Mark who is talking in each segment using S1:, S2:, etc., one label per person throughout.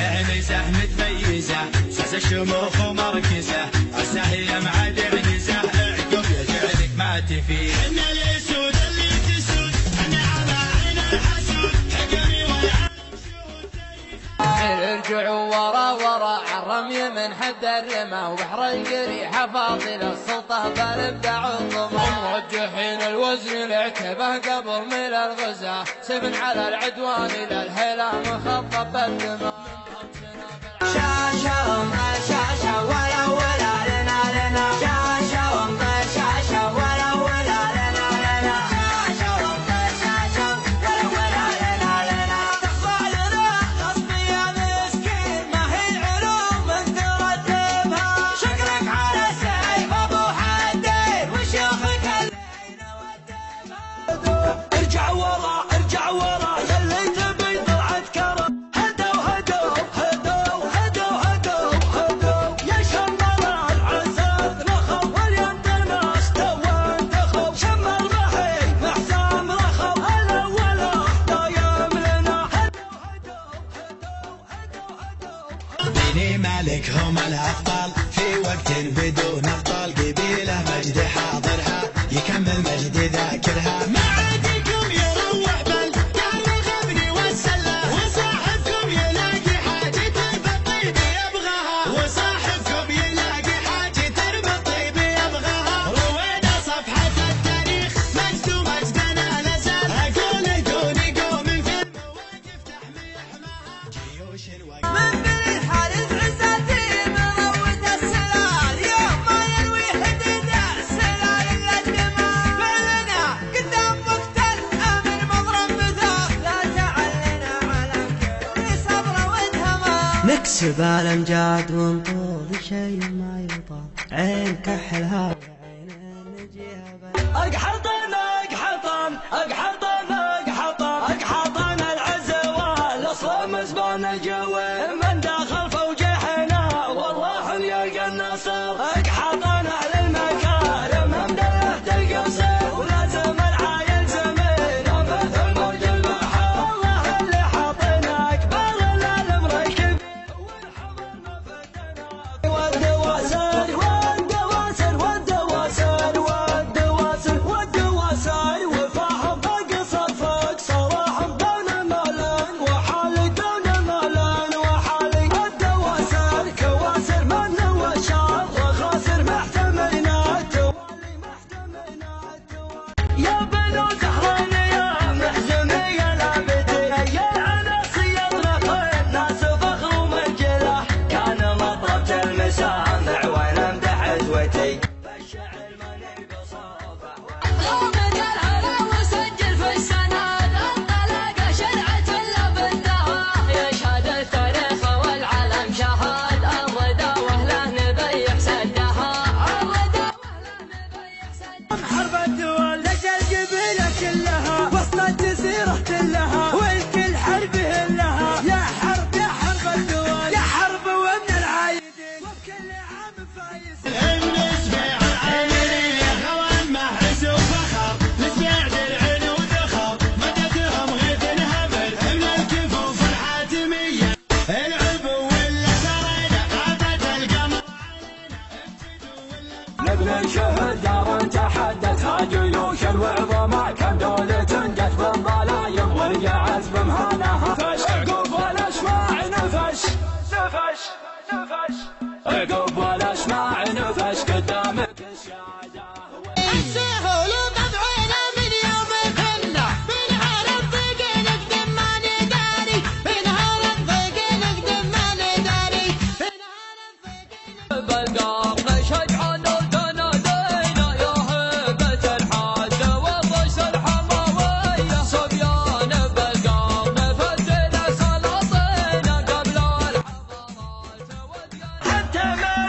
S1: عنزة متميزة ساس الشموخ ومركزة عسى هي معاد عنزة عقب يجعلك ما تفيد. احنا الاسود اللي تسود انا على عين الحسود حقري والعالم شهود
S2: ارجعوا ورا ورا عالرمي من حد الرمى وبحر القريحة فاضل السلطة بالابداع والضمان موجهين الوزن العتبة قبل من الغزاة سفن على العدوان الى الهيلة مخطط بالدماء.
S3: شاشة ومطر شاشة ولا ولا لنا لنا شاشة ومطر شاشة ولا ولا لنا لنا شاشة ومطر شاشة ولا ولا لنا لنا تخضع لنا غصب يا مسكين ما هي العلوم انت رتبها شكرك على سيف ابو حدين وشيوخك اللي نودبها. ارجع ورا ارجع ورا يلي تبي طلعت كرم
S1: مالك هم الأبطال في وقت بدون أبطال قبيلة مجد حاضرها يكمل مجد ذاكرها. ما عادكم يروح بل قال الغبن والسلة وصاحبكم يلاقي حاجة بالطيب يبغاها وصاحبكم يلاقي حاجة بالطيب يبغاها. روينا صفحة التاريخ مجد ومجدنا لازال أقول دوني قوم في المواقف تحمي حماها جيوش الوقت.
S3: نكسب الامجاد ونطول شيء ما يطال عين كحلها وعين نجيها اقحطن اقحطن اقحطن اقحطن اقحطن العزوال اصلا مزبان الجوي من داخل فوجحنا والله يلقى النصر اقحطن على المكارم ممدله القصر ولازم العايل زميل مثل موج البحر والله اللي حاطنا اكبر الامر والدواسر والدواسر والدواسر والدواسر والدواسر وفاهم فوق صفك صراحة دون المالان وحالي دون المالان وحالي الدواسر كواسر من وشار وخاسر محتملنا التوالي محتملنا التوالي يا بنو زهران يا محزمية العبدي يا عناصي الرقين ناس فخر ومنجله كان مطرب المسامع وانا امدح عزوتي بالشعر ماني بصوفه
S4: غامض العلا وسجل في السند انطلق شرعة لبدها يشهد التاريخ والعلم شهد الرضا واهله نبيح سدها الرضا واهله نبيح سدها.
S3: حرب الدول لجل قبيله كلها وسط الجزيره كلها والكل حرب لها يا حرب يا حرب الدول يا حرب ومن العايدين وبكل عام فايز.
S1: النسبة العامرية خوان محس وفخر نسبة درع وذخر مددهم غيث الهمر من الكفوف الحاتمية العبو ولا سرينا غابت القمر
S3: نبني شهد دار تحدثها جيوش الوعظماء كم دولة جت بالضلايم ورجعت بمهانها عقب الاشماع نفش نفش نفش عقب الاشماع نفش قدامك الشهداء
S4: السهول وقطعنا من يوم كنا بنهار الضيق نقدم ما نداري بنهار الضيق نقدم ما نداري بنهار الضيق
S2: بالقرن شجعان وتنادينا يا هيبة الحاج والرش الحموية صبيان بالقرن فزنا سلاطينا قبل الحضارات
S3: حتى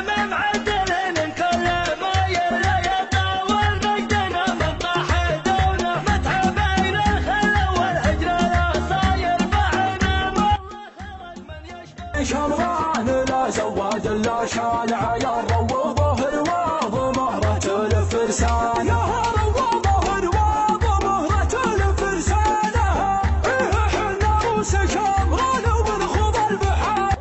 S3: ما معدل من كل ما يلا يطول مجدنا من طاحدونا متعبين الخلا والهجر لا صاير معنا والله خرج من يشتري شمران لا زواد لا شالع يا روضه الواض مهرة الفرسان يا روضه الواض مهرة الفرسان ايه احنا روس شمران وبنخوض البحار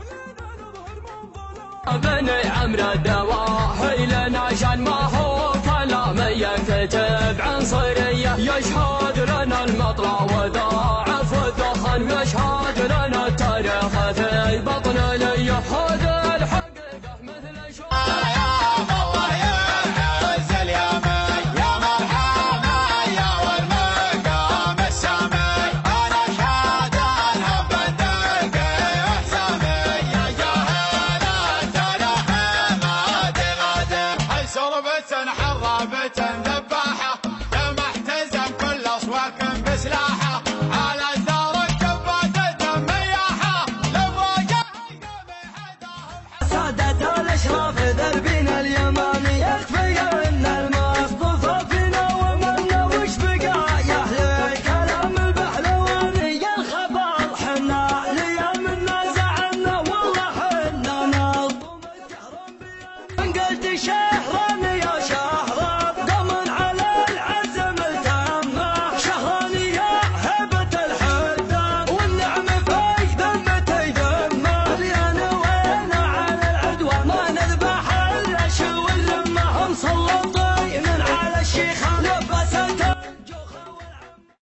S5: بني عمرو الدواحي لنا شان ما هو كلام يكتب عنصرية يشهد لنا المطلع وضاعف الدخن يشهد لنا التاريخ في بطن لي هذا الحقيقة مثل شو
S1: ذباحة لما احتزم كل أصوات بسلاحة على الدار الجبات الدمياحة لفوق
S3: سادة الأشراف دربنا اليماني يكفي أن المصطفى فينا ومنا وش بقى يحلى كلام البحلواني الخبر حنا ليامنا زعلنا والله حنا نظم الجهران بيان قلت شهراني يا شهران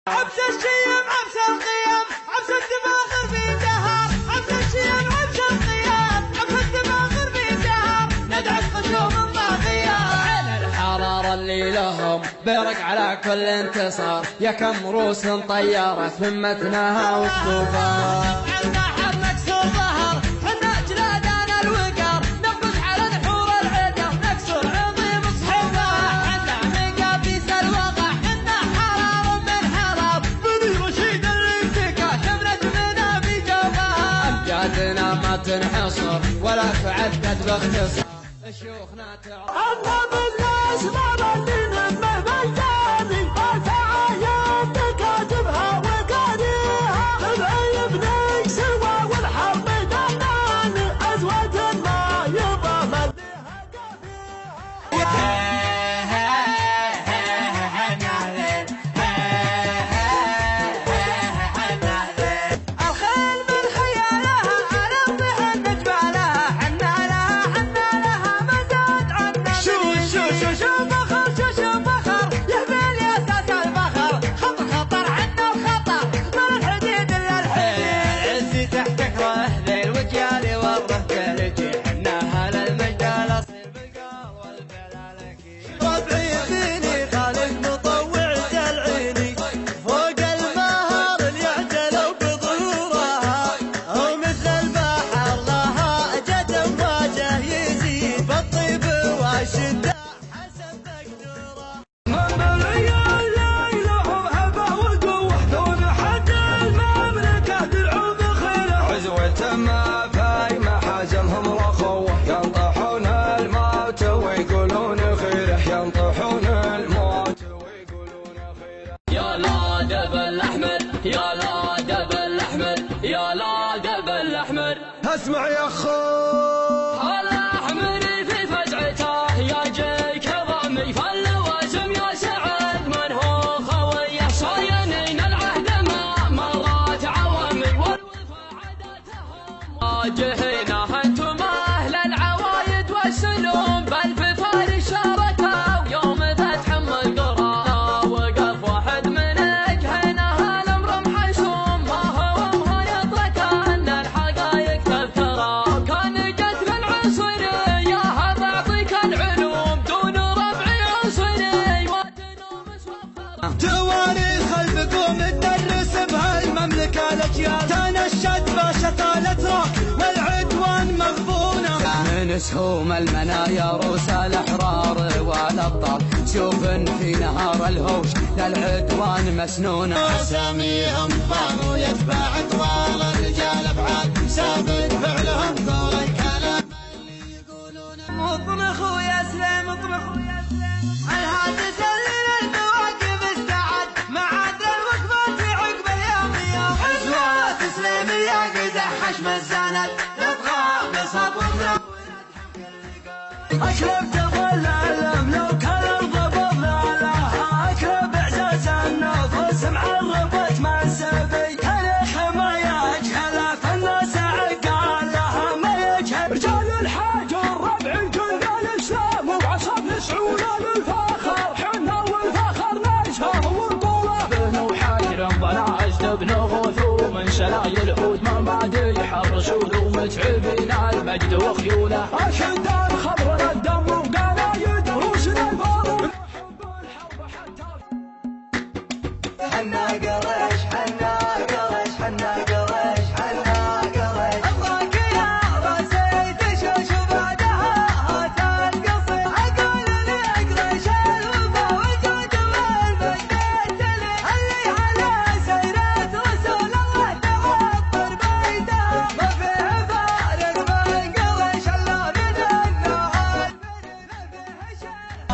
S4: عبس الشيم عبس القيم عبس الدماغ في دهر عبس الشيم عبس القيم عبس الدماغ في دهر ندعس خشوم الطاغية
S2: على الحرارة اللي لهم بيرق على كل انتصار يا كم روس طيرت من متنها والسفار
S4: عنا حر نكسر ظهر حنا جلادنا الوقر نفوز على نحور العدا نكسر عظيم صحبه حنا مقابيس الوقع حنا حرام من حرام بني رشيد الانتكا شمرت منا في جوفها
S2: أمجادنا ما تنحصر ولا تعدد باختصار شيوخنا تعرف
S3: أنا بالناس ما بدينا بمجاني الفعايات كاتبها وقاريها تبعي بنيك سوا والحرب دناني أزواج ما يبغى مديها
S4: الخيل من خيالها على ضحى النجبالها حنا لها مزاد عنا شو فخر يهبل يا اساس الفخر خطر عنا الخطر من الحديد الا الحديد
S3: عزي تحتك رهل الوكيال والرهبة لجي حنا هلا المجد الاصيل بالقار والفعل اكيد ربعي فيني خالق مطوع دلعيني فوق المهار اليعجلوا بظهورها او مثل البحر لها جد وجه يزيد بالطيب والشده حسب مقدوره من العيال لهم هبه وقوه دون حد المملكه درعوا بخيله عزوة ما في محازمهم رخوه ينطحون الموت ويقولون خيره ينطحون الموت ويقولون خيره
S5: يا لا دبل احمر يا لا دبل احمر يا لا دبل احمر
S3: اسمع يا اخو
S5: الأحمر في فزعته يا جيك ضمي فاللواسم يا سعد من هو خويه صاينين العهد ما مرات عوامي والوفا عادتهم واجهين انتم اهل العوايد والسلوم بل في فارس شاركوا يوم فتح ام القرى وقف واحد من اجهنها الامر محسوم ما هو يدرك ان الحقائق تذكره كان قتل العنصري يا بعطيك العلوم دون رفع عنصري وتنومس وفره
S3: تواريخ البقوم تدرس بهالمملكة الأجيال تنشد بشطالة روك والعدوان مغبونة من سهوم المنايا روس الأحرار والأبطال شوف في نهار الهوش للعدوان مسنونة
S1: أساميهم ضاروا يتبع أطوال الرجال أفعال ثابت فعلهم طول الكلام اللي يقولونه
S4: مطرخ ويا سليم مطرخ الهاجس اللي للمواقف استعد معادل الوقفات عقب اليوم يوم حزوات سليمية قدح حشم الزند يبغى بصبر
S3: أشرب تظل الألم لو كان الضباب لها أكرب إعزاز النفس معربت منسبي تاريخ ما يجهل فالناس عقال لها ما يجهل رجال الحاج
S5: رسول ومتعبين المجد وخيوله أشدان خضرنا الدم وقنايد روسنا الفاضل
S3: حنا قريش حنا قريش حنا قريش حنا قريش ابغاك يا راسي تشوش بعدها هات القصير اقول لك قريش الوفا والجود والمجد اللي على سيرة رسول الله تعطر بيتها ما فيه فارق من قريش الا بدنا عاد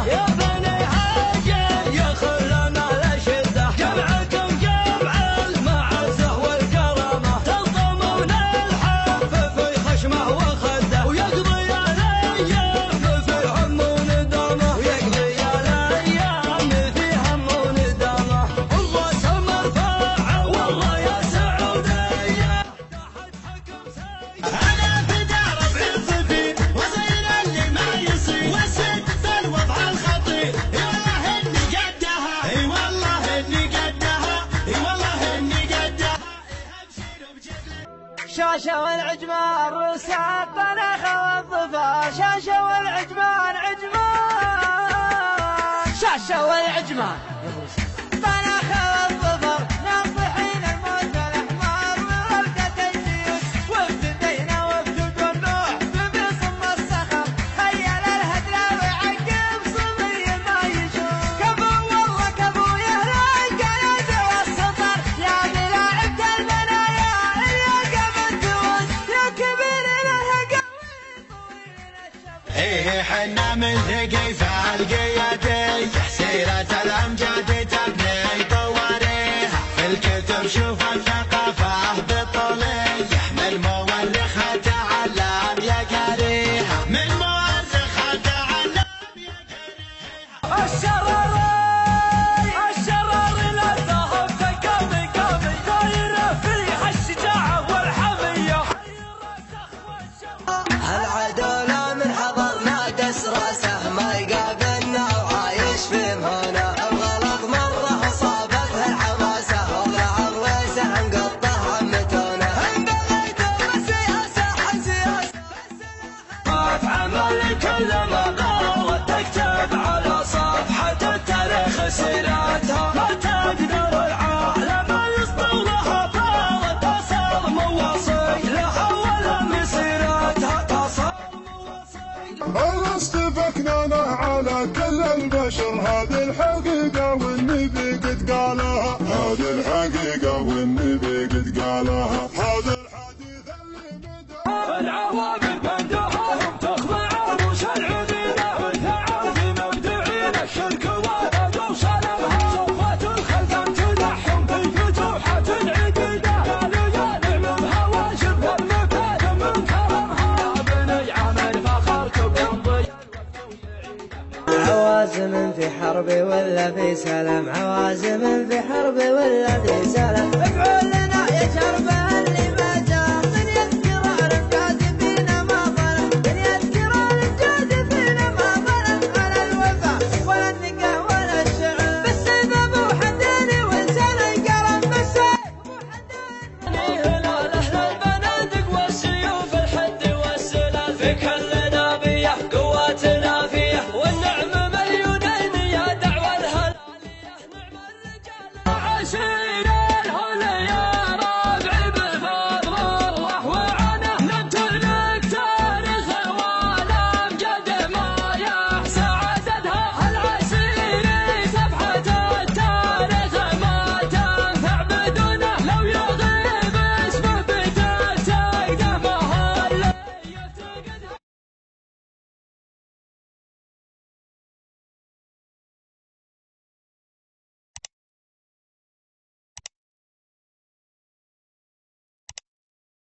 S3: يا بني هاجر يا خلنا الاشده جمعكم جمع المعزه والكرامه تضمون الحب في خشمه وخده ويقضي الايام في هم وندامه ويقضي الايام في هم وندامه الراس مرفوعه والله يا سعوديه تحت حكم سيد
S1: أنا في دار الصفير وصير اللي ما يصير وسد بالوضع الخطير اي والله اني قدها اي والله اني قدها اي والله اني قدها ابشر بجبلي
S3: شاشة والعجمان رسالة طنخة والضفا شاشة والعجمان عجمان شاشة والعجمان طنخة والضفر ناطحين الموت الأحمر وغلقة الجيوش وابتدينا وابتد والنوح ببصم الصخر خيل الهدلاوي عقب صبي ما يشوف كفو والله كفو يهلا القيد والسطر يا ملاعبة المنايا اللي قبل توز يا كبير الهقا
S1: ايه حنا من ثقيف القيادي سيرة الامجاد تبني طواريها في الكتب شوف الثقافة بطولي من مؤرخها تعلم يا قريها من مؤرخها تعلم يا قريها
S5: الشراري لا ذهب تكامي كامي دايره فيها الشجاعه والحميه
S3: العدالة من حضرنا دس راسه ما يقابلنا وعايش في مهانة الغلط مرة أصابته الحماسة وضع الويسة انقطه عمتونا انقضيت بالسياسة حسياسة
S5: ما في عمل كل مقالة تكتب على صفحة التاريخ سيرتها ما تقدر العالم يصطلها طالت تصل مواصيل لها ولا مسيرتها تصل
S6: ما استفكنا على كل البشر هذه الحقيقة والنبي قد قالها هذه الحقيقة والنبي قد قالها هذا الحديث اللي بدأ
S5: العوامل بندهم تخضع عروش العذينة والثعال في مبدعين الشرك والأذى وصنمها صوفات الخلق تدحهم في فتوحات عديدة قالوا يا نعمها واجب المكان من كرمها يا بني عمل فخركم يمضي
S3: عوازم في حرب ولا في سلام عوازم في حرب ولا في سلام افعل لنا يا شرب